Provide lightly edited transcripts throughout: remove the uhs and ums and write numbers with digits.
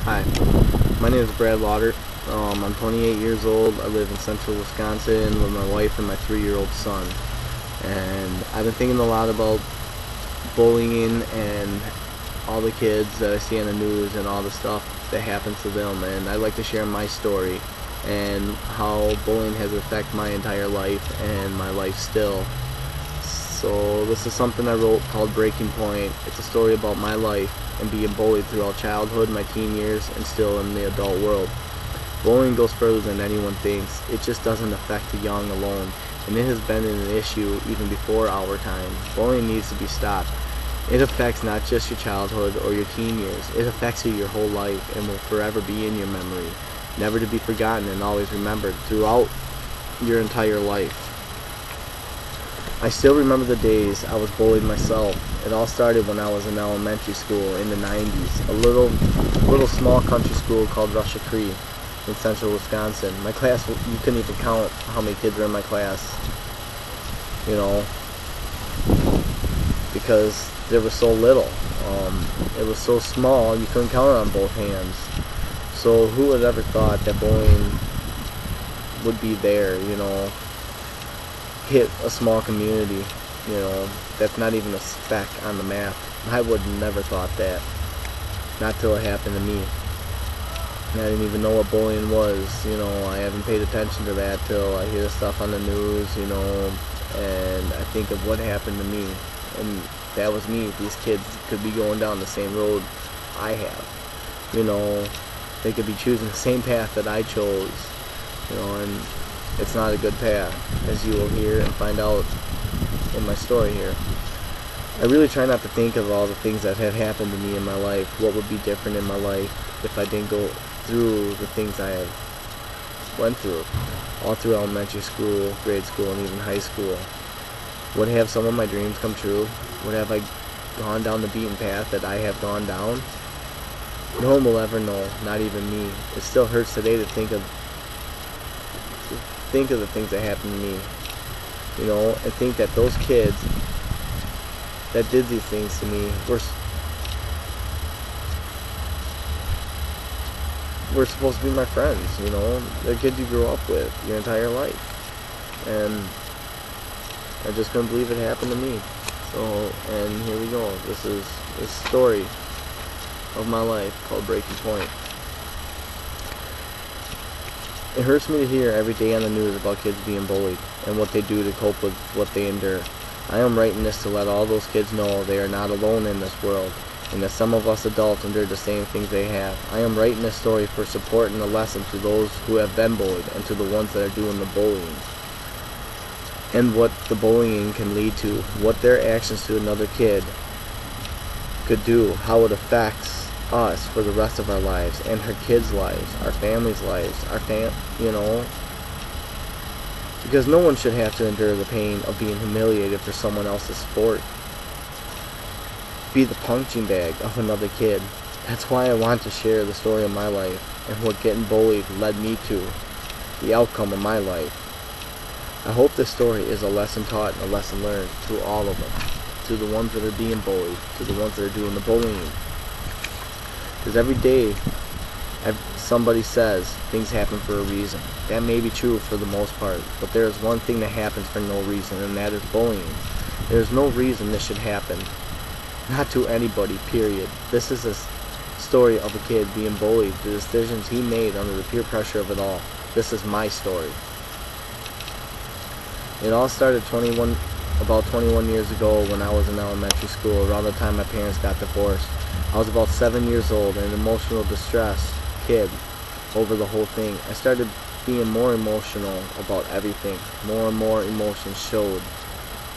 Hi, my name is Brad Lauder. I'm 28 years old. I live in central Wisconsin with my wife and my 3-year-old son. And I've been thinking a lot about bullying and all the kids that I see on the news and all the stuff that happens to them. And I'd like to share my story and how bullying has affected my entire life and my life still. So this is something I wrote called Breaking Point. It's a story about my life and being bullied throughout childhood, my teen years, and still in the adult world. Bullying goes further than anyone thinks. It just doesn't affect the young alone, and it has been an issue even before our time. Bullying needs to be stopped. It affects not just your childhood or your teen years. It affects you your whole life and will forever be in your memory, never to be forgotten and always remembered throughout your entire life. I still remember the days I was bullied myself. It all started when I was in elementary school in the 90s, a little small country school called Russia Cree in central Wisconsin. My class, you couldn't even count how many kids were in my class, because there was so little. It was so small, you couldn't count it on both hands. So who would ever thought that bullying would be there, hit a small community, that's not even a speck on the map. I would have never thought that, not till it happened to me. And I didn't even know what bullying was, I haven't paid attention to that till I hear stuff on the news, and I think of what happened to me, and that was me. These kids could be going down the same road I have, they could be choosing the same path that I chose, and it's not a good path, as you will hear and find out in my story here. I really try not to think of all the things that had happened to me in my life, what would be different in my life if I didn't go through the things I have went through, all through elementary school, grade school, and even high school. Would have some of my dreams come true? Would have I gone down the beaten path that I have gone down? No one will ever know, not even me. It still hurts today to think of the things that happened to me, and think that those kids that did these things to me were supposed to be my friends, they're kids you grew up with your entire life, and I just couldn't believe it happened to me. So, and here we go. This is a story of my life called Breaking Point. It hurts me to hear every day on the news about kids being bullied and what they do to cope with what they endure. I am writing this to let all those kids know they are not alone in this world, and that some of us adults endure the same things they have. I am writing this story for support and a lesson to those who have been bullied and to the ones that are doing the bullying, and what the bullying can lead to, what their actions to another kid could do, how it affects us for the rest of our lives, and her kids' lives, our families' lives, because no one should have to endure the pain of being humiliated for someone else's sport, be the punching bag of another kid. That's why I want to share the story of my life and what getting bullied led me to, the outcome of my life. I hope this story is a lesson taught and a lesson learned to all of them, to the ones that are being bullied, to the ones that are doing the bullying. Because every day somebody says things happen for a reason. That may be true for the most part, but there is one thing that happens for no reason, and that is bullying. There's no reason this should happen. Not to anybody, period. This is a story of a kid being bullied, the decisions he made under the peer pressure of it all. This is my story. It all started about 21 years ago when I was in elementary school, around the time my parents got divorced. I was about 7 years old and an emotional distress kid over the whole thing. I started being more emotional about everything. More and more emotions showed.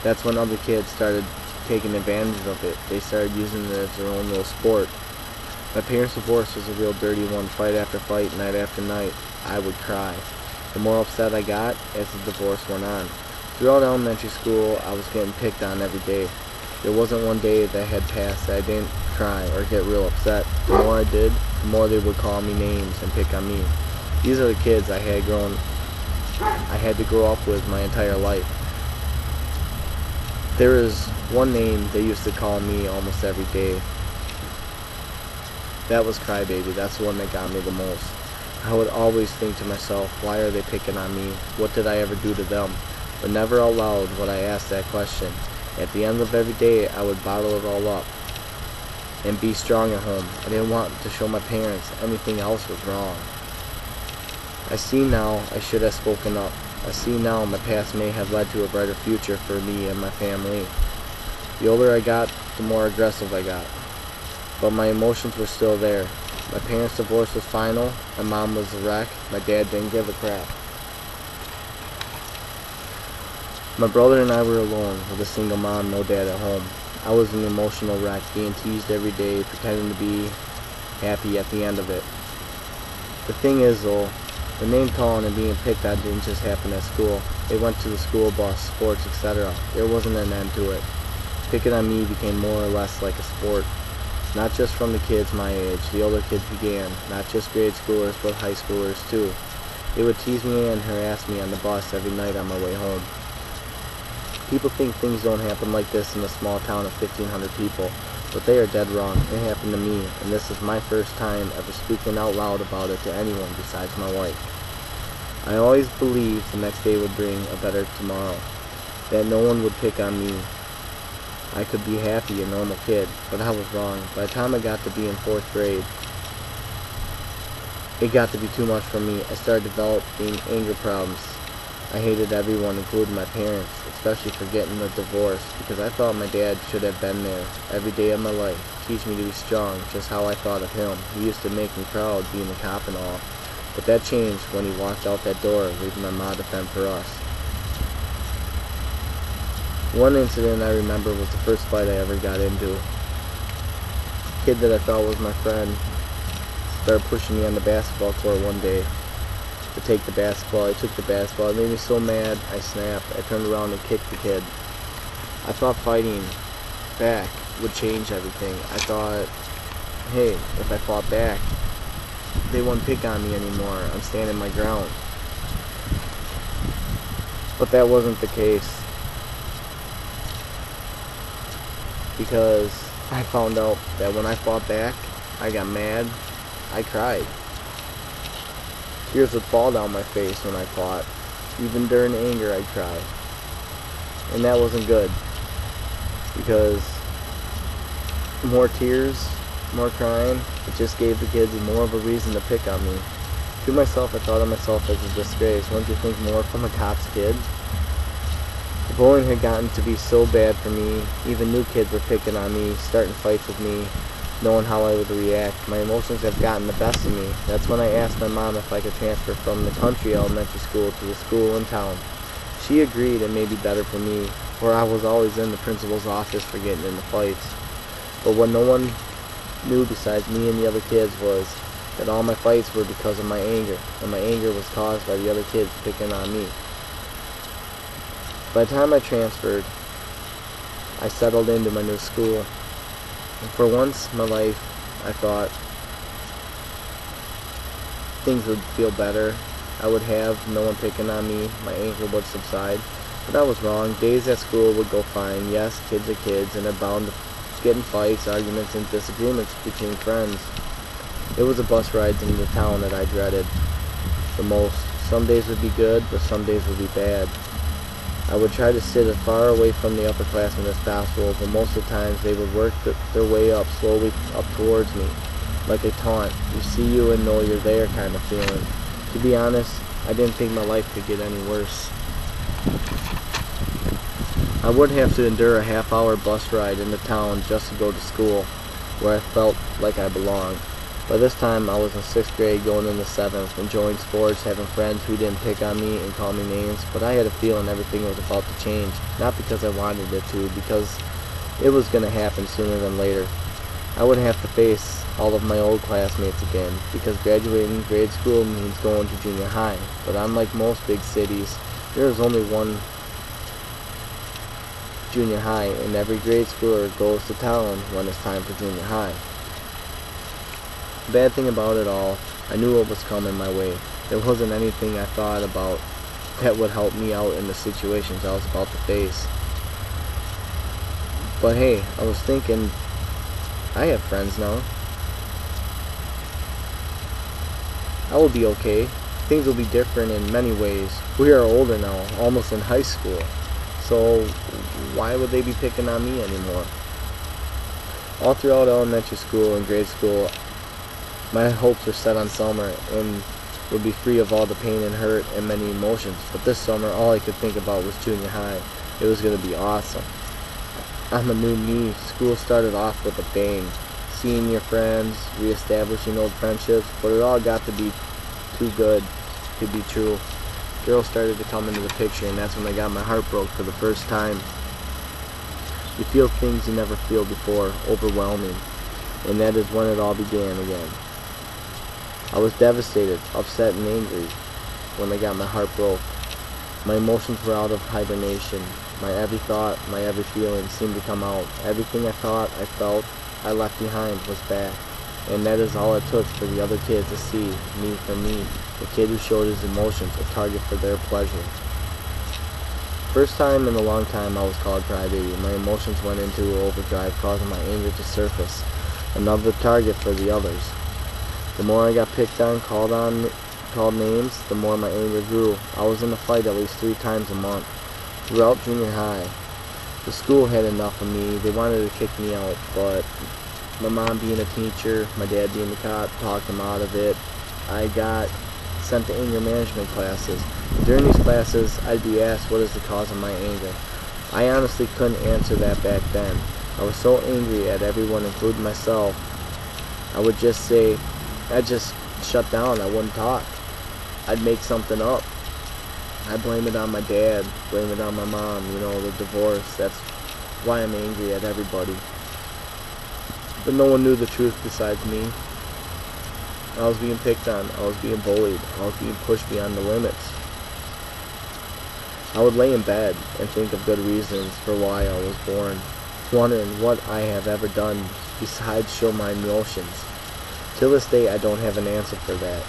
That's when other kids started taking advantage of it. They started using it as their own little sport. My parents' divorce was a real dirty one. Fight after fight, night after night. I would cry. The more upset I got as the divorce went on. Throughout elementary school, I was getting picked on every day. There wasn't one day that had passed that I didn't cry or get real upset. The more I did, the more they would call me names and pick on me. These are the kids I had to grow up with my entire life. There is one name they used to call me almost every day. That was Crybaby. That's the one that got me the most. I would always think to myself, why are they picking on me? What did I ever do to them? But never out loud would I ask that question. At the end of every day, I would bottle it all up and be strong at home. I didn't want to show my parents anything else was wrong. I see now I should have spoken up. I see now my past may have led to a brighter future for me and my family. The older I got, the more aggressive I got. But my emotions were still there. My parents' divorce was final. My mom was a wreck. My dad didn't give a crap. My brother and I were alone with a single mom, no dad at home. I was an emotional wreck, being teased every day, pretending to be happy at the end of it. The thing is though, the name calling and being picked on didn't just happen at school. It went to the school bus, sports, etc. There wasn't an end to it. Picking on me became more or less like a sport. Not just from the kids my age, the older kids began, not just grade schoolers, but high schoolers too. They would tease me and harass me on the bus every night on my way home. People think things don't happen like this in a small town of 1,500 people, but they are dead wrong. It happened to me, and this is my first time ever speaking out loud about it to anyone besides my wife. I always believed the next day would bring a better tomorrow, that no one would pick on me. I could be happy, a normal kid, but I was wrong. By the time I got to be in 4th grade, it got to be too much for me. I started developing anger problems. I hated everyone, including my parents, especially for getting a divorce, because I thought my dad should have been there every day of my life, teach me to be strong, just how I thought of him. He used to make me proud, being a cop and all. But that changed when he walked out that door, leaving my mom to fend for us. One incident I remember was the first fight I ever got into. A kid that I thought was my friend started pushing me on the basketball court one day to take the basketball. I took the basketball. It made me so mad, I snapped. I turned around and kicked the kid. I thought fighting back would change everything. I thought, hey, if I fought back, they wouldn't pick on me anymore. I'm standing my ground. But that wasn't the case. Because I found out that when I fought back, I got mad, I cried. Tears would fall down my face when I fought. Even during anger, I'd cry. And that wasn't good. Because more tears, more crying, it just gave the kids more of a reason to pick on me. To myself, I thought of myself as a disgrace. Wouldn't you think more from a cop's kid? The bullying had gotten to be so bad for me. Even new kids were picking on me, starting fights with me, knowing how I would react. My emotions have gotten the best of me. That's when I asked my mom if I could transfer from the country elementary school to the school in town. She agreed it may be better for me, for I was always in the principal's office for getting into fights. But what no one knew besides me and the other kids was that all my fights were because of my anger, and my anger was caused by the other kids picking on me. By the time I transferred, I settled into my new school. And for once in my life, I thought things would feel better. I would have no one picking on me. My anger would subside. But I was wrong. Days at school would go fine. Yes, kids are kids, and they're bound to get in fights, arguments, and disagreements between friends. It was the bus rides into town that I dreaded the most. Some days would be good, but some days would be bad. I would try to sit as far away from the upperclassmen as possible, but most of the times they would work their way up slowly up towards me, like a taunt, you see you and know you're there kind of feeling. To be honest, I didn't think my life could get any worse. I would have to endure a half-hour bus ride into town just to go to school, where I felt like I belonged. By this time, I was in 6th grade, going into 7th, enjoying sports, having friends who didn't pick on me and call me names, but I had a feeling everything was about to change, not because I wanted it to, because it was going to happen sooner than later. I would have to face all of my old classmates again, because graduating grade school means going to junior high, but unlike most big cities, there is only one junior high, and every grade schooler goes to town when it's time for junior high. The bad thing about it all, I knew what was coming my way. There wasn't anything I thought about that would help me out in the situations I was about to face. But hey, I was thinking, I have friends now. I will be okay. Things will be different in many ways. We are older now, almost in high school. So why would they be picking on me anymore? All throughout elementary school and grade school, my hopes were set on summer and would be free of all the pain and hurt and many emotions. But this summer, all I could think about was junior high. It was going to be awesome. I'm a new me. School started off with a bang. Seeing your friends, reestablishing old friendships, but it all got to be too good to be true. Girls started to come into the picture, and that's when I got my heart broke for the first time. You feel things you never feel before, overwhelming, and that is when it all began again. I was devastated, upset, and angry when I got my heart broke. My emotions were out of hibernation. My every thought, my every feeling seemed to come out. Everything I thought, I felt, I left behind was back. And that is all it took for the other kids to see me for me, the kid who showed his emotions, a target for their pleasure. First time in a long time I was called crybaby. My emotions went into overdrive, causing my anger to surface. Another target for the others. The more I got picked on, called names, the more my anger grew. I was in a fight at least 3 times a month. Throughout junior high, the school had enough of me. They wanted to kick me out, but my mom being a teacher, my dad being the cop, talked them out of it. I got sent to anger management classes. During these classes, I'd be asked what is the cause of my anger. I honestly couldn't answer that back then. I was so angry at everyone, including myself. I'd just shut down. I wouldn't talk. I'd make something up. I'd blame it on my dad, blame it on my mom, the divorce. That's why I'm angry at everybody. But no one knew the truth besides me. I was being picked on. I was being bullied. I was being pushed beyond the limits. I would lay in bed and think of good reasons for why I was born, wondering what I have ever done besides show my emotions. Till this day, I don't have an answer for that.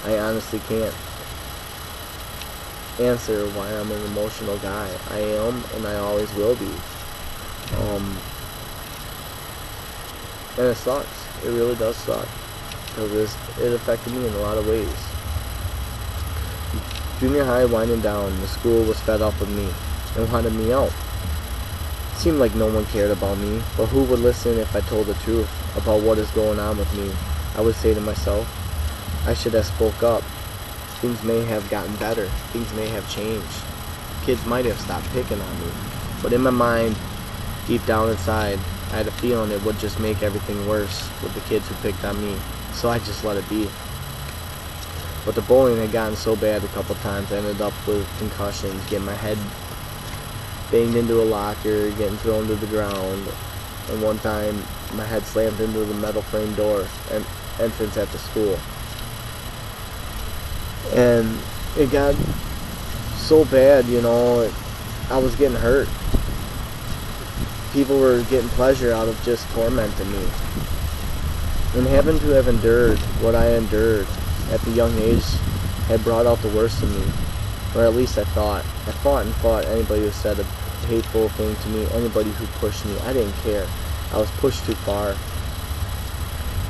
I honestly can't answer why I'm an emotional guy. I am, and I always will be. And it sucks. It really does suck, because it affected me in a lot of ways. Junior high winding down, the school was fed up with me and wanted me out. It seemed like no one cared about me, but who would listen if I told the truth about what is going on with me? I would say to myself, I should have spoke up. Things may have gotten better. Things may have changed. Kids might have stopped picking on me. But in my mind, deep down inside, I had a feeling it would just make everything worse with the kids who picked on me. So I just let it be. But the bullying had gotten so bad a couple times, I ended up with concussions, getting my head banged into a locker, getting thrown to the ground. And one time, my head slammed into the metal frame door and entrance at the school. And it got so bad, I was getting hurt. People were getting pleasure out of just tormenting me. And having to have endured what I endured at the young age had brought out the worst of me. Or at least I thought. I fought and fought anybody who said a hateful thing to me, anybody who pushed me. I didn't care. I was pushed too far.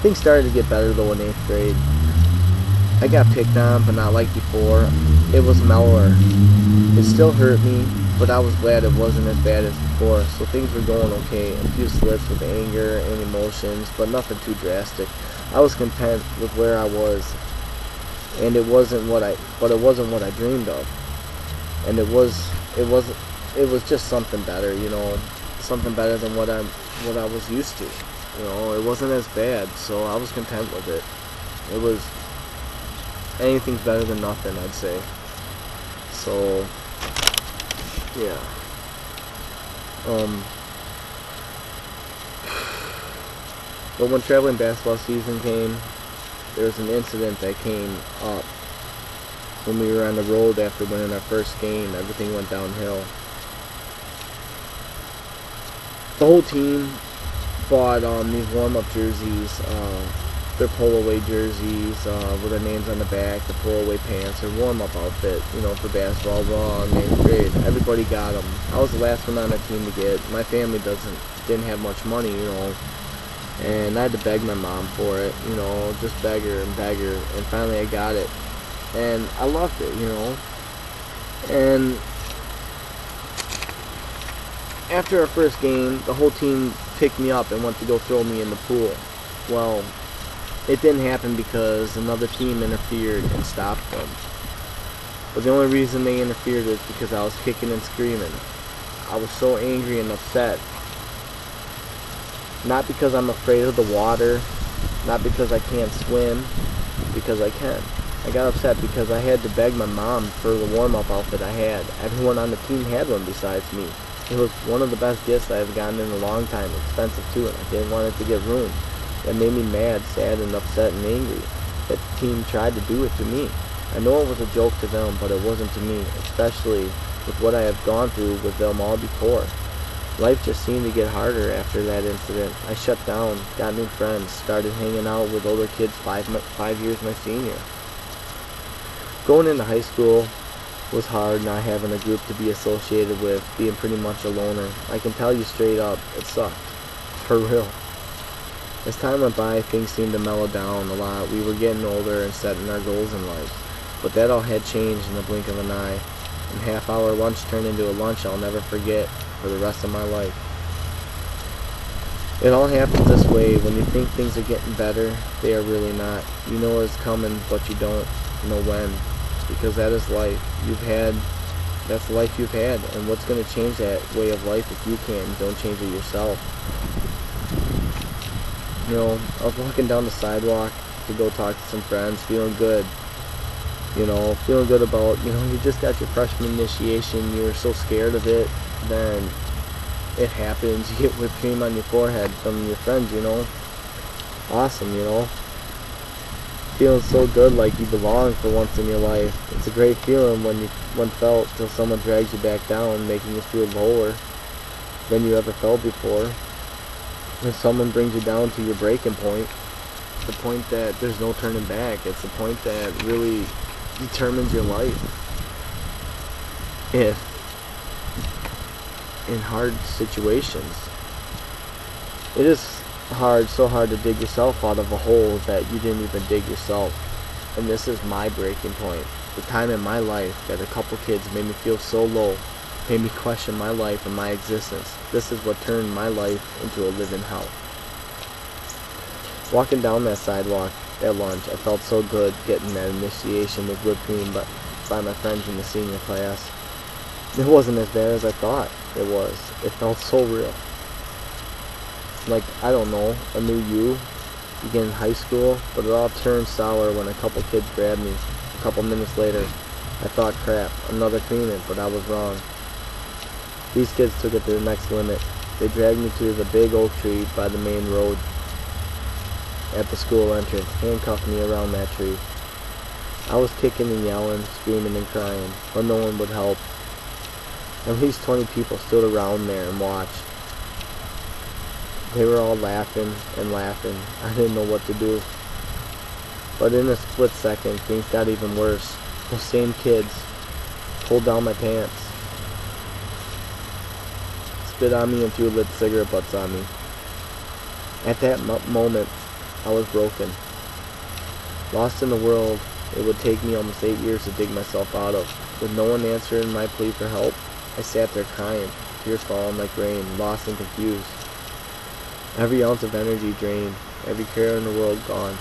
Things started to get better though in 8th grade. I got picked on, but not like before. It was mellower. It still hurt me, but I was glad it wasn't as bad as before. So things were going okay. A few slips with anger and emotions, but nothing too drastic. I was content with where I was, and it wasn't what I dreamed of. And it was just something better, something better than what I was used to. It wasn't as bad, so I was content with it. It was anything's better than nothing, I'd say. So, yeah. But when traveling basketball season came, there was an incident that came up. When we were on the road after winning our first game, everything went downhill. The whole team bought these warm-up jerseys, their pull-away jerseys with their names on the back, the pull-away pants, their warm-up outfit, for basketball. Raw in 8th grade. Everybody got them. I was the last one on our team to get. My family didn't have much money, And I had to beg my mom for it, you know, just beg her, and finally I got it. And I loved it, you know. And after our first game, the whole team picked me up and went to go throw me in the pool. Well, it didn't happen because another team interfered and stopped them. But the only reason they interfered is because I was kicking and screaming. I was so angry and upset. Not because I'm afraid of the water, not because I can't swim, because I can. I got upset because I had to beg my mom for the warm-up outfit I had. Everyone on the team had one besides me. It was one of the best gifts I've gotten in a long time, expensive too, and I didn't want it to get ruined. That made me mad, sad, and upset and angry that the team tried to do it to me. I know it was a joke to them, but it wasn't to me, especially with what I have gone through with them all before. Life just seemed to get harder after that incident. I shut down, got new friends, started hanging out with older kids 5 years my senior. Going into high school was hard, not having a group to be associated with, being pretty much a loner. I can tell you straight up, it sucked. For real. As time went by, things seemed to mellow down a lot. We were getting older and setting our goals in life. But that all had changed in the blink of an eye. And half-hour lunch turned into a lunch I'll never forget for the rest of my life. It all happens this way. When you think things are getting better, they are really not. You know it's coming, but you don't know when. Because that is life. That's the life you've had. And what's going to change that way of life if you can't and don't change it yourself? You know, I was walking down the sidewalk to go talk to some friends, feeling good. You know, feeling good about, you just got your freshman initiation, you were so scared of it, then it happens, you get whipped cream on your forehead from your friends, Awesome, Feeling so good like you belong for once in your life. It's a great feeling when felt till someone drags you back down, making you feel lower than you ever felt before. When someone brings you down to your breaking point, the point that there's no turning back, it's the point that really determines your life. If in hard situations, it is so hard to dig yourself out of a hole that you didn't even dig yourself. And this is my breaking point. The time in my life that a couple kids made me feel so low, made me question my life and my existence. This is what turned my life into a living hell. Walking down that sidewalk at lunch, I felt so good getting that initiation with whipped cream by my friends in the senior class. It wasn't as bad as I thought it was. It felt so real. Like, I don't know, a new you, beginning high school, but it all turned sour when a couple kids grabbed me. A couple minutes later, I thought, crap, another cleaning, but I was wrong. These kids took it to the next limit. They dragged me to the big oak tree by the main road at the school entrance, handcuffed me around that tree. I was kicking and yelling, screaming and crying, but no one would help. At least 20 people stood around there and watched. They were all laughing and laughing. I didn't know what to do. But in a split second, things got even worse. Those same kids pulled down my pants, spit on me, and threw lit cigarette butts on me. At that moment, I was broken. Lost in the world it would take me almost 8 years to dig myself out of. With no one answering my plea for help, I sat there crying, tears falling like rain, lost and confused. Every ounce of energy drained, every care in the world gone.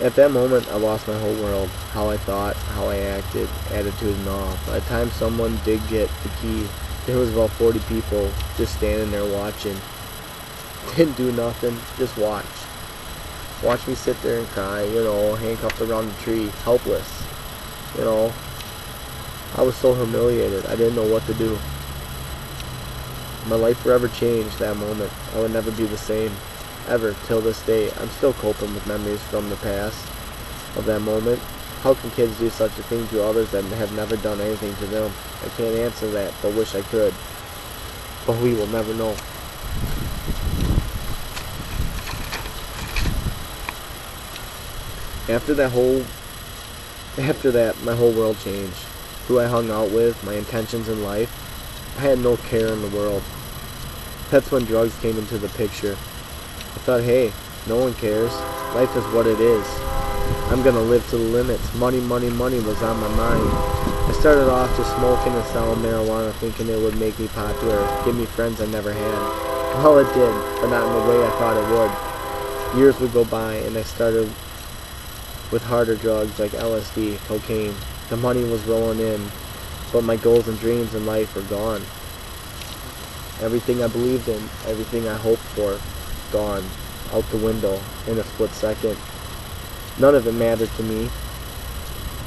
At that moment, I lost my whole world. How I thought, how I acted, attitude and all. By the time someone did get the key, there was about 40 people just standing there watching. Didn't do nothing, just watch. Watch me sit there and cry, handcuffed around the tree, helpless. I was so humiliated, I didn't know what to do. My life forever changed that moment. I would never be the same, ever, till this day. I'm still coping with memories from the past of that moment. How can kids do such a thing to others that have never done anything to them? I can't answer that, but wish I could. But we will never know. After that, my whole world changed. Who I hung out with, my intentions in life, I had no care in the world. That's when drugs came into the picture. I thought, hey, no one cares. Life is what it is. I'm gonna live to the limits. Money, money, money was on my mind. I started off just smoking and selling marijuana, thinking it would make me popular, give me friends I never had. Well, it did, but not in the way I thought it would. Years would go by, and I started with harder drugs like LSD, cocaine. The money was rolling in, but my goals and dreams in life were gone. Everything I believed in, everything I hoped for, gone, out the window, in a split second. None of it mattered to me.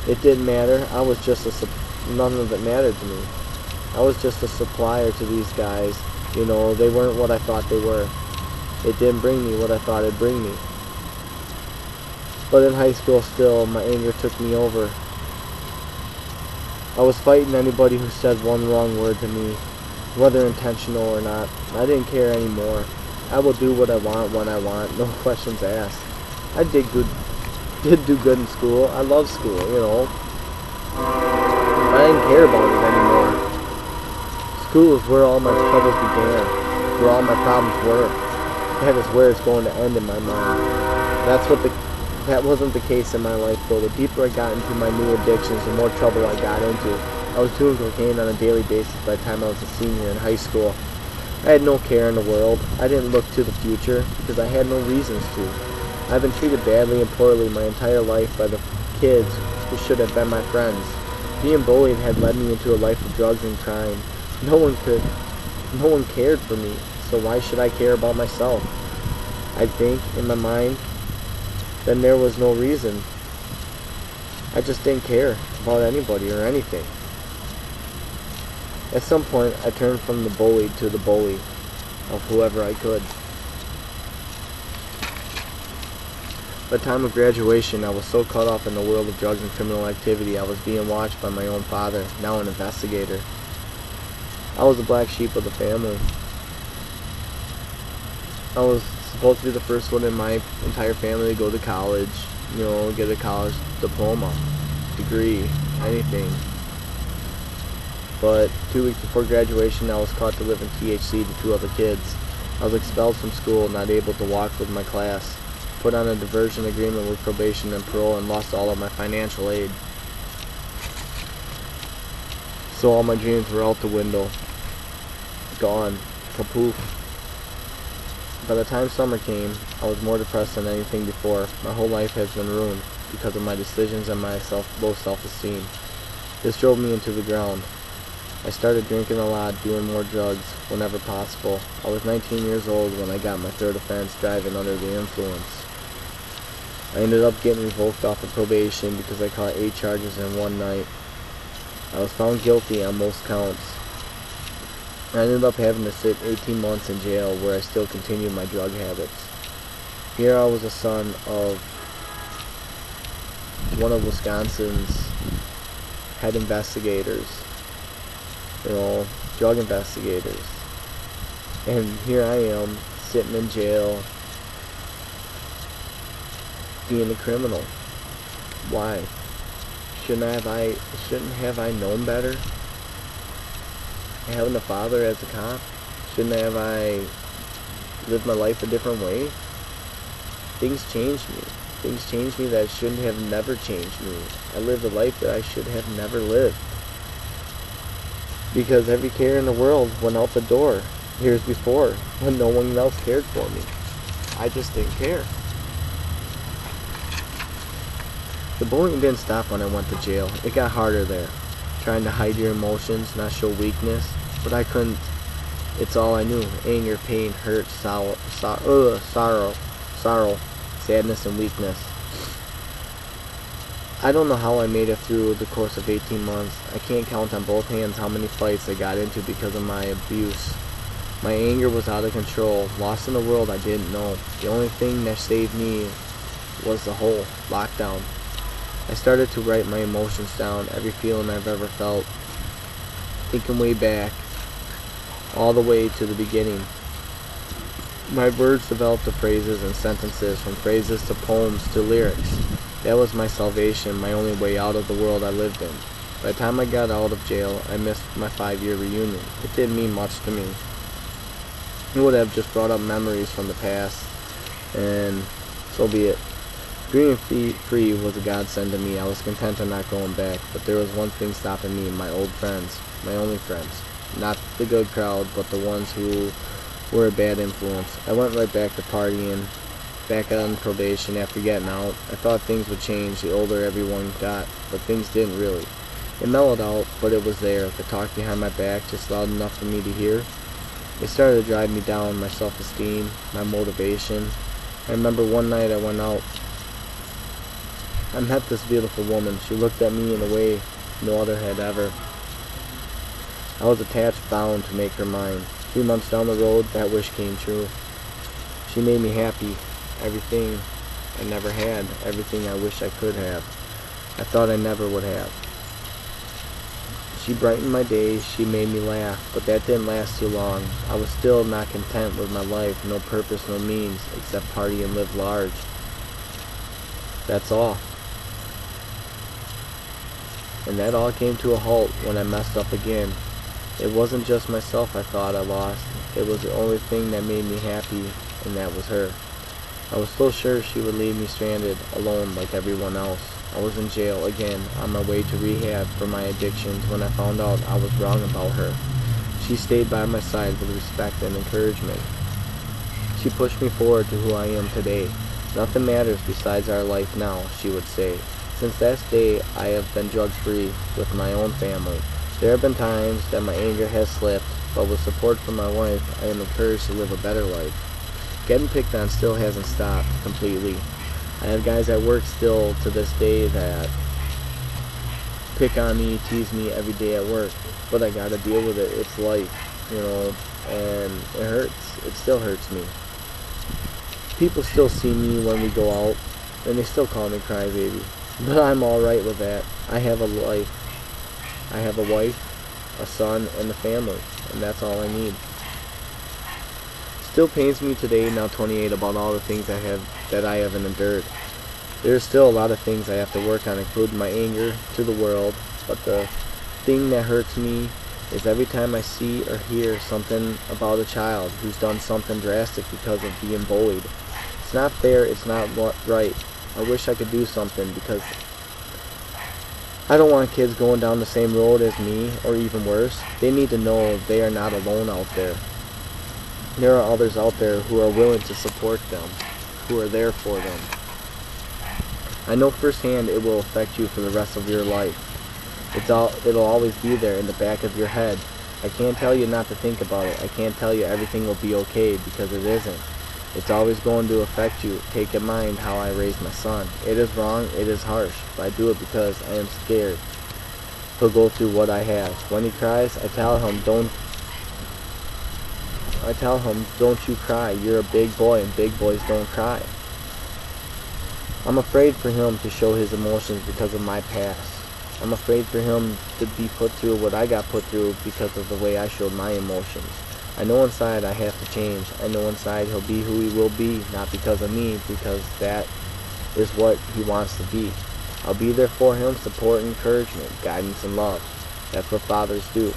It didn't matter. None of it mattered to me. I was just a supplier to these guys. You know, they weren't what I thought they were. It didn't bring me what I thought it'd bring me. But in high school still, my anger took me over. I was fighting anybody who said one wrong word to me, whether intentional or not. I didn't care anymore. I will do what I want when I want, no questions asked. I did do good in school. I love school, you know. I didn't care about it anymore. School is where all my troubles began, where all my problems were. That is where it's going to end in my mind. That wasn't the case in my life, though. The deeper I got into my new addictions, the more trouble I got into. I was doing cocaine on a daily basis by the time I was a senior in high school. I had no care in the world. I didn't look to the future because I had no reasons to. I've been treated badly and poorly my entire life by the kids who should have been my friends. Being bullied had led me into a life of drugs and crime. No one cared for me, so why should I care about myself? I think, in my mind, then there was no reason. I just didn't care about anybody or anything. At some point, I turned from the bullied to the bully of whoever I could. By the time of graduation, I was so caught up in the world of drugs and criminal activity, I was being watched by my own father, now an investigator. I was the black sheep of the family. I was supposed to be the first one in my entire family to go to college, you know, get a college diploma, degree, anything. But 2 weeks before graduation, I was caught delivering THC to 2 other kids. I was expelled from school, not able to walk with my class, put on a diversion agreement with probation and parole, and lost all of my financial aid. So all my dreams were out the window. Gone. Kapoof. By the time summer came, I was more depressed than anything before. My whole life has been ruined because of my decisions and my low self-esteem. This drove me into the ground. I started drinking a lot, doing more drugs whenever possible. I was 19 years old when I got my 3rd offense, driving under the influence. I ended up getting revoked off of probation because I caught 8 charges in one night. I was found guilty on most counts. I ended up having to sit 18 months in jail where I still continued my drug habits. Here I was a son of one of Wisconsin's head investigators, you know, drug investigators. And here I am, sitting in jail, being a criminal. Why? Shouldn't have I known better? Having a father as a cop? Shouldn't have I lived my life a different way? Things changed me. Things changed me that shouldn't have never changed me. I lived a life that I should have never lived. Because every care in the world went out the door years before when no one else cared for me. I just didn't care. The bullying didn't stop when I went to jail. It got harder there. Trying to hide your emotions, not show weakness. But I couldn't. It's all I knew. Anger, pain, hurt, sorrow, sadness, and weakness. I don't know how I made it through the course of 18 months. I can't count on both hands how many fights I got into because of my abuse. My anger was out of control, lost in a world I didn't know. The only thing that saved me was the whole lockdown. I started to write my emotions down, every feeling I've ever felt, thinking way back, all the way to the beginning. My words developed to phrases and sentences, from phrases to poems to lyrics. That was my salvation, my only way out of the world I lived in. By the time I got out of jail, I missed my 5-year reunion. It didn't mean much to me. It would have just brought up memories from the past, and so be it. Being free was a godsend to me. I was content on not going back, but there was one thing stopping me: my old friends, my only friends. Not the good crowd, but the ones who were a bad influence. I went right back to partying, back on probation after getting out. I thought things would change the older everyone got, but things didn't really. It mellowed out, but it was there. The talk behind my back, just loud enough for me to hear. It started to drive me down, my self-esteem, my motivation. I remember one night I went out. I met this beautiful woman. She looked at me in a way no other had ever. I was attached, bound to make her mine. 3 months down the road, that wish came true. She made me happy. Everything I never had, everything I wish I could have. I thought I never would have. She brightened my days, she made me laugh, but that didn't last too long. I was still not content with my life, no purpose, no means, except party and live large. That's all. And that all came to a halt when I messed up again. It wasn't just myself I thought I lost. It was the only thing that made me happy, and that was her. I was so sure she would leave me stranded, alone like everyone else. I was in jail again, on my way to rehab for my addictions, when I found out I was wrong about her. She stayed by my side with respect and encouragement. She pushed me forward to who I am today. Nothing matters besides our life now, she would say. Since that day, I have been drug-free with my own family. There have been times that my anger has slipped, but with support from my wife, I am encouraged to live a better life. Getting picked on still hasn't stopped completely. I have guys at work still to this day that pick on me, tease me every day at work, but I gotta deal with it. It's life, and it hurts. It still hurts me. People still see me when we go out, and they still call me crybaby, but I'm alright with that. I have a life. I have a wife, a son, and a family, and that's all I need. Still pains me today, now 28, about all the things that I haven't endured. There's still a lot of things I have to work on, including my anger to the world, but the thing that hurts me is every time I see or hear something about a child who's done something drastic because of being bullied. It's not fair, it's not right. I wish I could do something, because I don't want kids going down the same road as me, or even worse. They need to know they are not alone out there. There are others out there who are willing to support them, who are there for them. I know firsthand it will affect you for the rest of your life. It'll always be there in the back of your head. I can't tell you not to think about it. I can't tell you everything will be okay, because it isn't. It's always going to affect you. Take in mind how I raised my son. It is wrong, it is harsh, but I do it because I am scared he'll go through what I have. When he cries, I tell him, don't you cry. You're a big boy, and big boys don't cry. I'm afraid for him to show his emotions because of my past. I'm afraid for him to be put through what I got put through because of the way I showed my emotions. I know inside I have to change. I know inside he'll be who he will be, not because of me, because that is what he wants to be. I'll be there for him, support, encouragement, guidance, and love. That's what fathers do.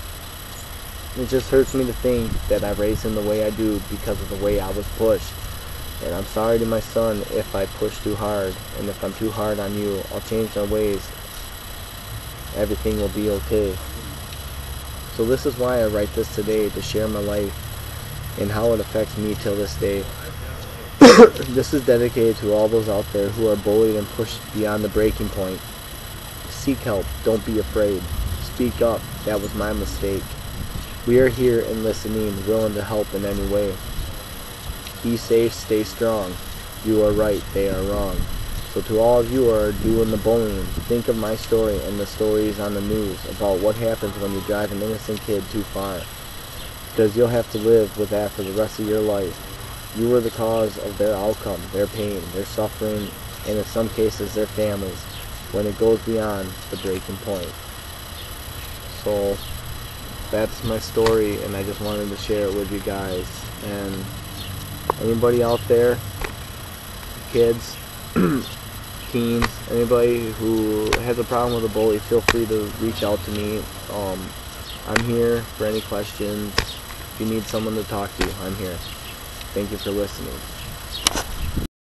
It just hurts me to think that I raised him the way I do because of the way I was pushed. And I'm sorry to my son if I push too hard, and if I'm too hard on you. I'll change my ways. Everything will be okay. So this is why I write this today, to share my life and how it affects me till this day. This is dedicated to all those out there who are bullied and pushed beyond the breaking point. Seek help. Don't be afraid. Speak up. That was my mistake. We are here and listening, willing to help in any way. Be safe, stay strong. You are right, they are wrong. So to all of you who are doing the bullying, think of my story and the stories on the news about what happens when you drive an innocent kid too far. Because you'll have to live with that for the rest of your life. You were the cause of their outcome, their pain, their suffering, and in some cases their families, when it goes beyond the breaking point. So that's my story, and I just wanted to share it with you guys. And anybody out there, kids, teens, anybody who has a problem with a bully, feel free to reach out to me. I'm here for any questions. If you need someone to talk to, I'm here. Thank you for listening.